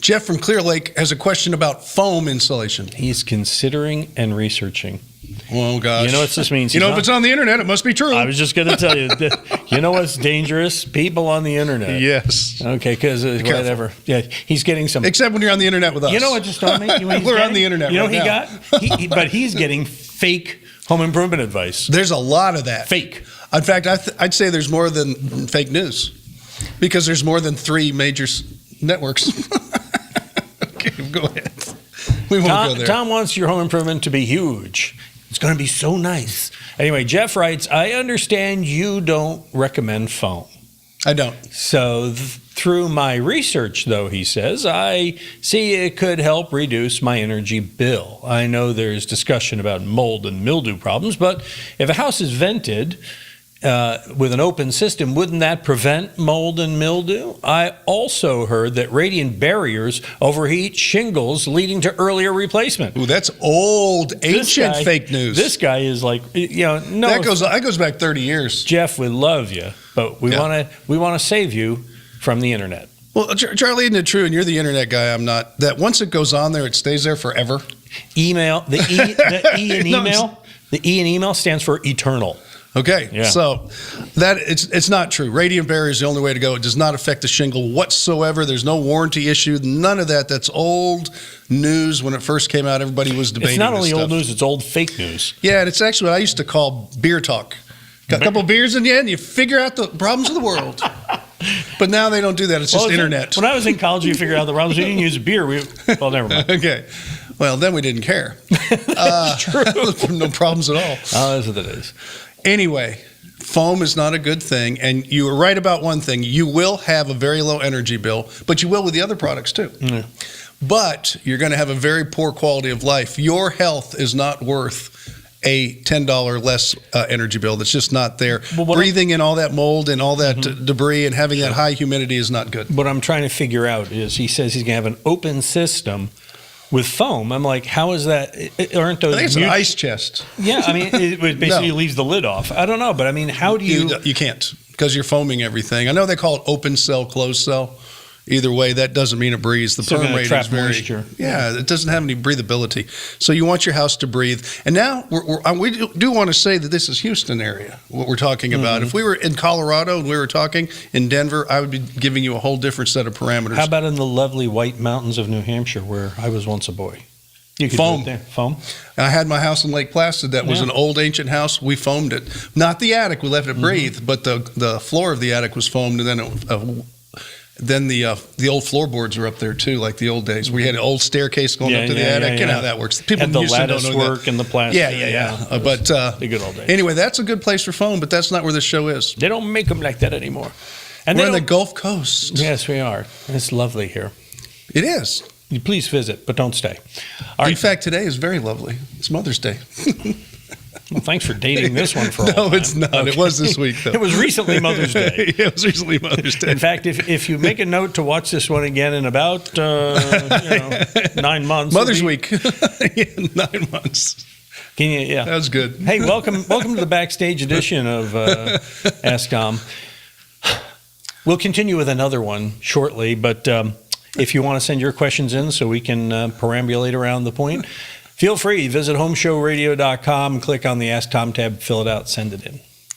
Jeff from Clear Lake has a question about foam insulation. He's considering and researching. Oh, gosh. You know what this means? If it's on the internet, it must be true. I was just going to tell you. You know what's dangerous? People on the internet. Yes. Okay, because whatever. Yeah, he's getting some. Except when you're on the internet with us. You know what just told me? We're on the internet. You know right he got? But he's getting fake home improvement advice. There's a lot of that. Fake. In fact, I'd say there's more than fake news because there's more than 3 major networks. Okay, go ahead. We won't go there. Tom wants your home improvement to be huge. It's going to be so nice. Anyway, Jeff writes, I understand you don't recommend foam. I don't. So through my research, though, he says, I see it could help reduce my energy bill. I know there's discussion about mold and mildew problems, but if a house is vented with an open system, wouldn't that prevent mold and mildew? I also heard that radiant barriers overheat shingles, leading to earlier replacement. Ooh, that's old, ancient fake news. This guy is like, no. That goes back 30 years. Jeff, we love you, but we want to save you from the internet. Well, Charlie, isn't it true? And you're the internet guy. I'm not. That once it goes on there, it stays there forever. Email the E in email stands for eternal. Okay, yeah. So that it's not true. Radiant barrier is the only way to go. It does not affect the shingle whatsoever. There's no warranty issue. None of that. That's old news. When it first came out, everybody was debating. It's not only this old stuff. news; it's old fake news. Yeah, and it's actually what I used to call beer talk. Got a couple beers in you, and you figure out the problems of the world. But now they don't do that. It's just internet. When I was in college, you figured out the problems. We didn't use beer. Well, never mind. Okay. Well, then we didn't care. True. No problems at all. Oh, those are the days. Anyway, foam is not a good thing, and you were right about one thing. You will have a very low energy bill, but you will with the other products too. Mm. But you're going to have a very poor quality of life. Your health is not worth a $10 less energy bill. That's just not there. Breathing in all that mold and all that debris and having that high humidity is not good. What I'm trying to figure out is he says he's going to have an open system with foam. I'm like, how is that? Aren't those? I think it's an ice chest. Yeah, I mean, it basically leaves the lid off. I don't know, but I mean, how do you? You can't because you're foaming everything. I know they call it open cell, closed cell. Either way, that doesn't mean it breathes. The perm rate is very moisture. Yeah, it doesn't have any breathability. So you want your house to breathe. And now we do want to say that this is Houston area, what we're talking about. If we were in Colorado and we were talking in Denver, I would be giving you a whole different set of parameters. How about in the lovely White Mountains of New Hampshire, where I was once a boy? You could foam. Do it there. Foam. I had my house in Lake Placid. That was an old ancient house. We foamed it. Not the attic. We let it breathe, but the floor of the attic was foamed, and then the old floorboards are up there too, like the old days. We had an old staircase going up to the attic. You know how that works. People and the Houston lattice don't know work that. and the plastic. Yeah. But the good old days. Anyway, that's a good place for foam, but that's not where this show is. They don't make them like that anymore. And we're on the Gulf Coast. Yes, we are. It's lovely here. It is. You please visit, but don't stay. All right. In fact, today is very lovely. It's Mother's Day. Well, thanks for dating this one for all No, time. it's not. Okay. It was this week, though. It was recently Mother's Day. It was recently Mother's Day. In fact, if you make a note to watch this one again in about 9 months. Mother's Week. 9 months. Can you? Yeah. That was good. Hey, welcome to the backstage edition of Ask Tom. We'll continue with another one shortly, but if you want to send your questions in so we can perambulate around the point, feel free. Visit HomeShowRadio.com, click on the Ask Tom tab, fill it out, send it in.